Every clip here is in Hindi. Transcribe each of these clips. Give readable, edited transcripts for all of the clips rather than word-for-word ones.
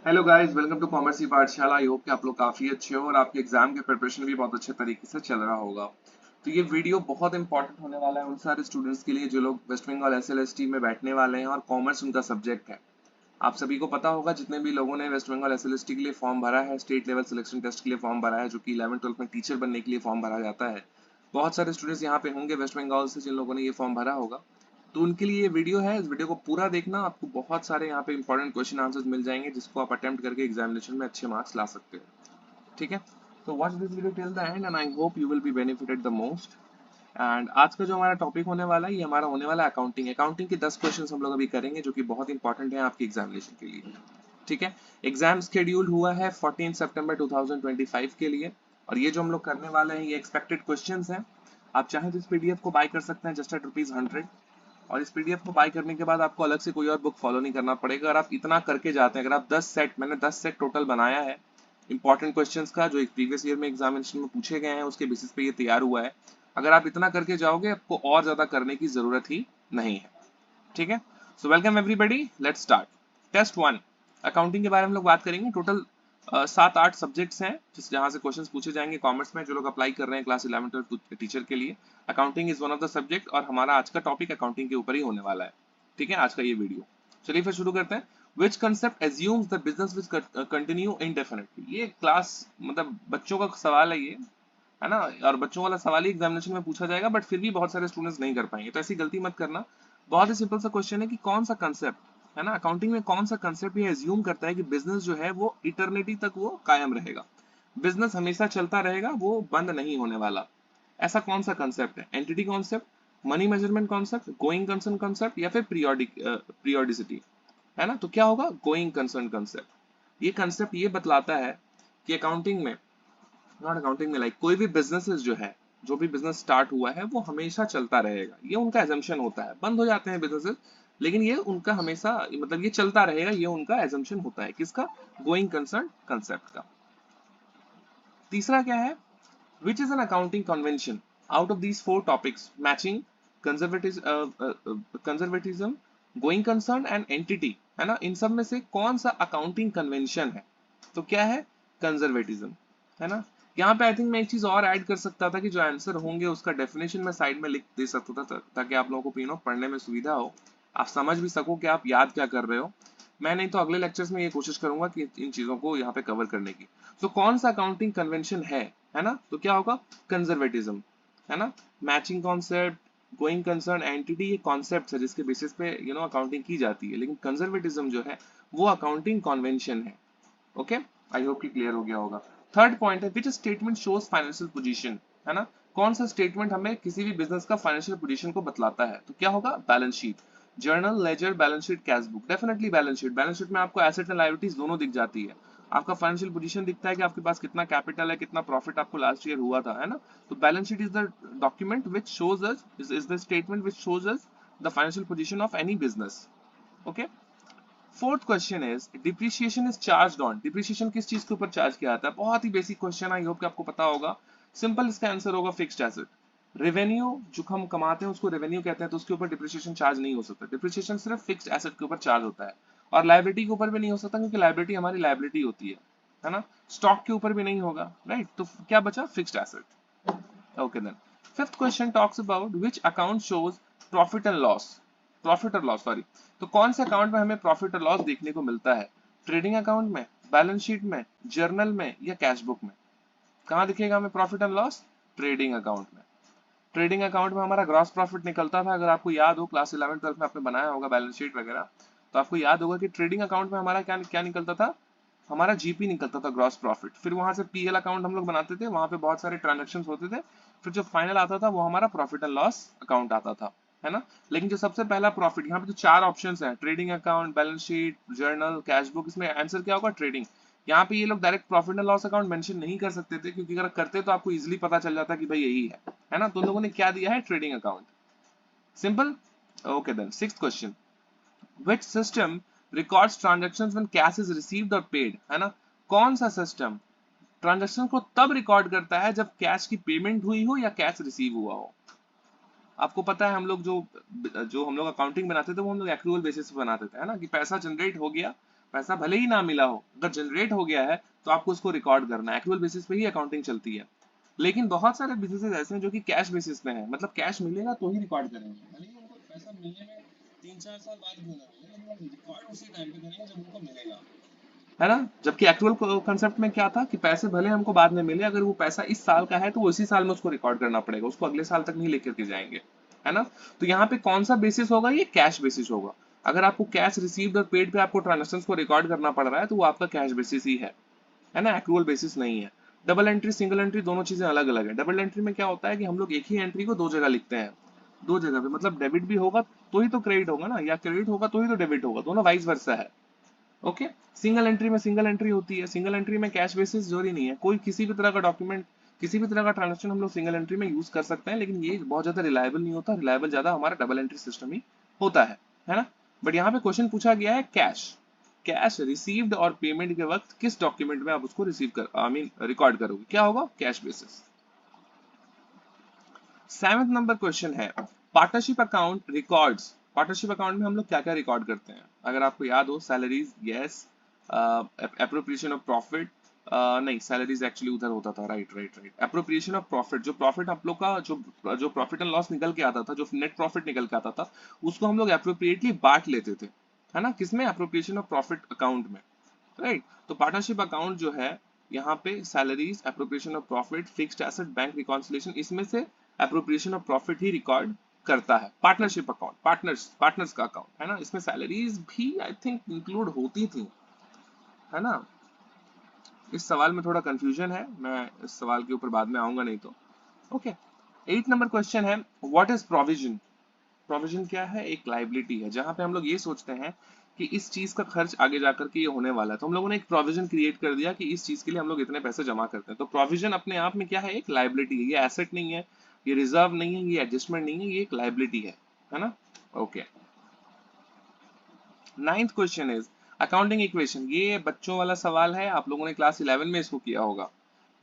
Hello guys, welcome to commerce की पाठशाला। आई होप कि आप लोग काफी अच्छे हो और आपके एग्जाम के प्रिपरेशन भी बहुत अच्छे तरीके से चल रहा होगा। तो ये वीडियो बहुत इंपॉर्टेंट होने वाला है उन सारे स्टूडेंट्स के लिए जो लोग वेस्ट बंगाल एसएलएसटी में बैठने वाले हैं और कॉमर्स उनका सब्जेक्ट है। आप सभी को पता होगा, जितने भी लोगों ने वेस्ट बंगाल एसएलएसटी के लिए फॉर्म भरा है, स्टेट लेवल सिलेक्शन टेस्ट के लिए फॉर्म भरा है, जो कि 11th-12th में टीचर बनने के लिए फॉर्म भरा जाता है। बहुत सारे स्टूडेंट्स यहाँ पे होंगे वेस्ट बंगाल से जिन लोगों ने ये फॉर्म भरा होगा। तो उनके लिए ये वीडियो है, इस वीडियो को पूरा देखना। आपको बहुत सारे यहाँ पे इंपॉर्टेंट क्वेश्चन आंसर्स मिल जाएंगे जिसको आप अटेम्प्ट करके एग्जामिनेशन में अच्छे मार्क्स ला सकते हो। ठीक है, तो watch this video till the end and I hope you will be benefited the most. And आज का जो हमारा टॉपिक होने वाला है, ये हमारा होने वाला है अकाउंटिंग। अकाउंटिंग के 10 क्वेश्चन हम लोग अभी करेंगे जो कि बहुत इंपॉर्टेंट है आपकी एग्जामिनेशन के लिए। ठीक है, एग्जाम शेड्यूल हुआ है 14 सितंबर 2025 के लिए। और ये जो हम लोग करने वाले हैं ये एक्सपेक्टेड क्वेश्चंस हैं। आप चाहें तो इस पीडीएफ को बाय कर सकते हैं जस्ट एट ₹100। और इस पीडीएफ को बाय करने के बाद आपको अलग से कोई और बुक फॉलो नहीं करना पड़ेगा। अगर आप इतना करके जाते हैं, अगर आप 10 सेट, मैंने 10 सेट टोटल बनाया है इंपॉर्टेंट क्वेश्चंस का, जो एक प्रीवियस ईयर में एग्जामिनेशन में पूछे गए हैं उसके बेसिस पे ये तैयार हुआ है। अगर आप इतना करके जाओगे, आपको और ज्यादा करने की जरूरत ही नहीं है। ठीक है, so welcome everybody, let's start. Test 1, accounting के बारे में हम लोग बात करेंगे। टोटल 7-8 सब्जेक्ट्स हैं जिस जहां से क्वेश्चंस पूछे जाएंगे कॉमर्स में। जो लोग अप्लाई कर रहे हैं क्लास 11th-12th टीचर के लिए, accounting is one of the subject और हमारा आज का टॉपिक अकाउंटिंग के ऊपर ही होने वाला है। ठीक है, आज का ये वीडियो। चलिए फिर शुरू करते हैं। Which concept assumes the business will continue indefinitely. ये क्लास मतलब बच्चों का सवाल है ये, है ना। और बच्चों वाला सवाल ही एग्जामिनेशन में पूछा जाएगा, बट फिर भी बहुत सारे स्टूडेंट्स नहीं कर पाएंगे, तो ऐसी गलती मत करना। बहुत ही सिंपल सा क्वेश्चन है कि कौन सा कंसेप्ट, है ना, अकाउंटिंग में कौन सा कंसेप्ट ये एज्यूम करता है कि बिजनेस जो है वो इटर्निटी तक वो कायम रहेगा, बिजनेस हमेशा चलता रहेगा, वो बंद नहीं होने वाला। ऐसा कौन सा कंसेप्ट है? Entity concept, money measurement concept, going concern concept, या फिर पीरियोडिसिटी, है ना। तो क्या होगा? Going concern concept. ये कंसेप्ट ये बतलाता है कि अकाउंटिंग में, नॉट अकाउंटिंग में, लाइक कोई भी बिजनेसेस जो है, जो भी बिजनेस स्टार्ट हुआ है वो हमेशा चलता रहेगा, ये उनका एजम्पशन होता है। बंद हो जाते हैं बिजनेसेस, लेकिन ये उनका हमेशा मतलब ये चलता रहेगा, ये उनका एजम्पशन होता है। किसका? गोइंग कंसर्न कंसेप्ट का। तीसरा क्या है? Which is an accounting convention out of these 4 topics: matching, conservatism, going concern and entity, है ना। इन सब में से कौन सा अकाउंटिंग कन्वेंशन है? तो क्या है? कंजर्वेटिज्म, है ना। यहाँ पे आई थिंक मैं एक चीज और ऐड कर सकता था कि जो आंसर होंगे उसका डेफिनेशन मैं साइड में लिख दे सकता था ताकि आप लोगों को पढ़ने में सुविधा हो, आप समझ भी सको कि आप याद क्या कर रहे हो। मैं नहीं तो अगले लेक्चर्स में ये कोशिश करूंगा कि इन चीजों को यहाँ पे कवर करने की। तो कौन सा अकाउंटिंग कन्वेंशन है ना। तो क्या होगा? कंजर्वेटिज्म, है ना। Matching concept, going concern, entity, ये कॉन्सेप्ट है जिसके बेसिस पे अकाउंटिंग की जाती है, लेकिन कंजर्वेटिज्म जो है वो अकाउंटिंग कॉन्वेंशन है। ओके, आई होप कि क्लियर हो गया होगा। थर्ड पॉइंट है which statement shows financial position, है ना। कौन सा स्टेटमेंट हमें किसी भी बिजनेस का फाइनेंशियल पोजीशन को बतलाता है? तो क्या होगा? Balance sheet, journal, ledger, balance sheet, cash book. Definitely balance sheet. Balance sheet में आपको एसेट एंड लायबिलिटीज दोनों दिख जाती है। आपका फाइनेंशियल पोजीशन दिखता है कि आपके पास कितना कैपिटल है, कितना प्रॉफिट आपको लास्ट ईयर हुआ था, है ना। तो balance sheet is the document which shows us, is the statement which shows us the financial position of any business. Okay. Fourth question is depreciation is charge on. Depreciation किस चीज के ऊपर चार्ज किया जाता है? बहुत ही बेसिक क्वेश्चन, आई होप कि आपको पता होगा। सिंपल, इसका आंसर होगा फिक्स्ड एसेट। रेवेन्यू जो हम कमाते हैं उसको रेवेन्यू कहते हैं, तो उसके ऊपर डिप्रिसिएशन चार्ज नहीं हो सकता। डिप्रिसिएशन सिर्फ फिक्स्ड एसेट के ऊपर चार्ज होता है। और लाइबिलिटी के ऊपर भी नहीं हो सकता, क्योंकि लाइबिलिटी हमारी लाइबिलिटी होती है ना। स्टॉक के ऊपर भी नहीं होगा, राइट। तो क्या बचा? Fixed asset. Okay then. Fifth question talks about which account shows profit and loss. Profit और लॉस, सॉरी। तो कौन से अकाउंट में हमें प्रॉफिट और लॉस देखने को मिलता है? ट्रेडिंग अकाउंट में, बैलेंस शीट में, जर्नल में, या कैश बुक में? कहाँ दिखेगा हमें profit and loss? Trading account में। ट्रेडिंग अकाउंट में हमारा ग्रॉस प्रॉफिट निकलता था। अगर आपको याद हो, क्लास 11th-12th में आपने बनाया होगा बैलेंस शीट वगैरह, तो आपको याद होगा कि ट्रेडिंग अकाउंट में हमारा क्या क्या निकलता था? हमारा जीपी निकलता था, ग्रॉस प्रॉफिट। फिर वहां से पीएल अकाउंट हम लोग बनाते थे, वहां पे बहुत सारे ट्रांजेक्शन होते थे। फिर जो फाइनल आता था वो हमारा प्रॉफिट एंड लॉस अकाउंट आता था, है ना। लेकिन जो सबसे पहला प्रॉफिट, यहाँ पे तो 4 ऑप्शंस हैं: trading account, balance sheet, journal, cash book. इसमें आंसर क्या होगा? ट्रेडिंग। यहाँ पे ये लोग direct profit and loss account mention नहीं कर सकते थे, क्योंकि अगर करते तो आपको इजीली पता चल जाता कि भाई यही है ना। तो उन लोगों ने क्या दिया है? Trading account. Simple. Okay then, sixth question, which system records transactions when cash is received or paid, है ना। कौन सा सिस्टम ट्रांजैक्शन को तब रिकॉर्ड करता है जब कैश की पेमेंट हुई हो या कैश रिसीव हुआ हो? आपको पता है हम लोग जो जो हम लोग अकाउंटिंग बनाते थे वो हम लोग एक्रूअल बेसिस पे बनाते थे, है ना, कि पैसा जनरेट हो गया, पैसा भले ही ना मिला हो, अगर जनरेट हो गया है तो आपको उसको रिकॉर्ड करना है। एक्चुअल बेसिस पे ही अकाउंटिंग चलती है। लेकिन बहुत सारे बिजनेसेस ऐसे हैं जो कि कैश बेसिस पे हैं, मतलब कैश मिलेगा तो ही रिकॉर्ड करेंगे, भले ही उनको पैसा मिलने में 3-4 साल बाद क्यों ना मिले, लेकिन वो रिकॉर्ड उसी टाइम पे करेंगे जब उनको मिलेगा, है ना। जबकि एक्चुअल कंसेप्ट में क्या था कि पैसे भले हमको बाद में मिले, अगर वो पैसा इस साल का है तो वो इसी साल में उसको रिकॉर्ड करना पड़ेगा, उसको अगले साल तक नहीं लेकर के जाएंगे, है ना। तो यहाँ पे कौन सा बेसिस होगा, ये कैश बेसिस होगा। अगर आपको कैश रिसीव्ड और पेड पे आपको ट्रांजेक्शन को रिकॉर्ड करना पड़ रहा है तो वो आपका कैश बेसिस ही है ना, एक्रूअल बेसिस नहीं है। डबल एंट्री सिंगल एंट्री दोनों चीजें अलग अलग है। डबल एंट्री में क्या होता है कि हम लोग एक ही एंट्री को दो जगह लिखते हैं, दो जगह पे, मतलब डेबिट भी होगा तो ही तो क्रेडिट होगा ना, या क्रेडिट होगा तो ही तो डेबिट होगा, दोनों वाइस वर्सा है। ओके। सिंगल एंट्री में सिंगल एंट्री होती है, सिंगल एंट्री में कैश बेसिस जरूरी नहीं है, कोई किसी भी तरह का डॉक्यूमेंट, किसी भी तरह का ट्रांजेक्शन हम लोग सिंगल एंट्री में यूज कर सकते हैं, लेकिन ये बहुत ज्यादा रिलायबल नहीं होता, रिलायबल ज्यादा हमारा डबल एंट्री सिस्टम ही होता है ना। बट यहाँ पे क्वेश्चन पूछा गया है कैश, कैश रिसीव्ड और पेमेंट के वक्त किस डॉक्यूमेंट में आप उसको रिसीव कर आई मीन रिकॉर्ड करोगे, क्या होगा, cash basis. 7th number question है partnership account records. Partnership account में हम लोग क्या क्या रिकॉर्ड करते हैं, अगर आपको याद हो, salaries, yes, appropriation of profit, नहीं सैलरीज एक्चुअली उधर होता था, right right right, appropriation of profit, जो प्रॉफिट आप लोग का जो प्रॉफिट एंड लॉस निकल के आता था, जो नेट प्रॉफिट निकल के आता था, उसको हम लोग एप्रोप्रिएटली बांट लेते थे, है ना, किसमें, एप्रोप्रिएशन ऑफ प्रॉफिट अकाउंट में, राइट। तो पार्टनरशिप अकाउंट जो है यहाँ पे salaries, appropriation of profit, fixed asset, bank reconciliation, इसमें से appropriation of profit he record करता है पार्टनरशिप अकाउंट, पार्टनर्स का अकाउंट, है ना। इसमें सैलरीज भी आई थिंक इंक्लूड होती थी, है ना। इस सवाल में थोड़ा कंफ्यूजन है, मैं इस सवाल के ऊपर बाद में आऊंगा नहीं तो। ओके। 8 नंबर क्वेश्चन है व्हाट इज प्रोविजन। प्रोविजन क्या है, एक लाइबिलिटी है, जहां पे हम लोग ये सोचते हैं कि इस चीज का खर्च आगे जाकर के ये होने वाला है, तो हम लोगों ने एक प्रोविजन क्रिएट कर दिया कि इस चीज के लिए हम लोग इतने पैसे जमा करते हैं। तो प्रोविजन अपने आप में क्या है, एक लाइबिलिटी है, ये एसेट नहीं है, ये रिजर्व नहीं है, ये एडजस्टमेंट नहीं है, ये एक लाइबिलिटी है ना। Okay. 9th question is accounting equation. ये बच्चों वाला सवाल है, आप लोगों ने क्लास 11 में इसको किया होगा,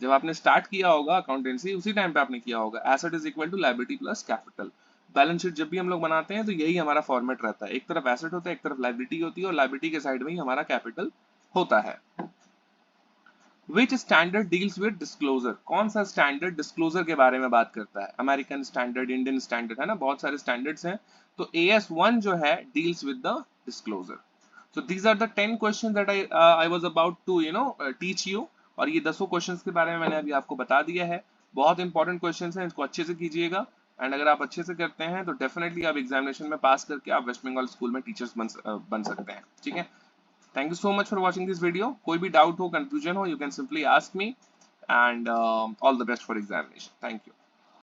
जब आपने स्टार्ट किया होगा अकाउंटेंसी उसी टाइम पे आपने किया होगा। Asset is equal to liability plus capital. Balance sheet जब भी हम लोग बनाते हैं तो यही हमारा फॉर्मेट रहता है, एक तरफ एसेट होता है, एक तरफ लायबिलिटी होती है, और लायबिलिटी के साइड में ही हमारा कैपिटल होता है। विच स्टैंडर्ड डील्स विद डिस्क्लोजर। कौन सा स्टैंडर्ड डिस्क्लोजर के बारे में बात करता है, अमेरिकन स्टैंडर्ड, इंडियन स्टैंडर्ड, है ना, बहुत सारे स्टैंडर्ड्स हैं। तो AS1 जो है deals with the disclosure. So these are the 10 questions that I was about to teach you, और ये 10 क्वेश्चंस के बारे में मैंने अभी आपको बता दिया है। बहुत इंपॉर्टेंट क्वेश्चंस हैं, इसको अच्छे से कीजिएगा, एंड अगर आप अच्छे से करते हैं तो डेफिनेटली आप एग्जामिनेशन में पास करके आप वेस्ट बंगाल स्कूल में टीचर्स बन सकते हैं, ठीक है। Thank you so much for watching this video. कोई भी डाउट हो, कंफ्यूजन हो, you can simply ask me, and all the best for examination. Thank you.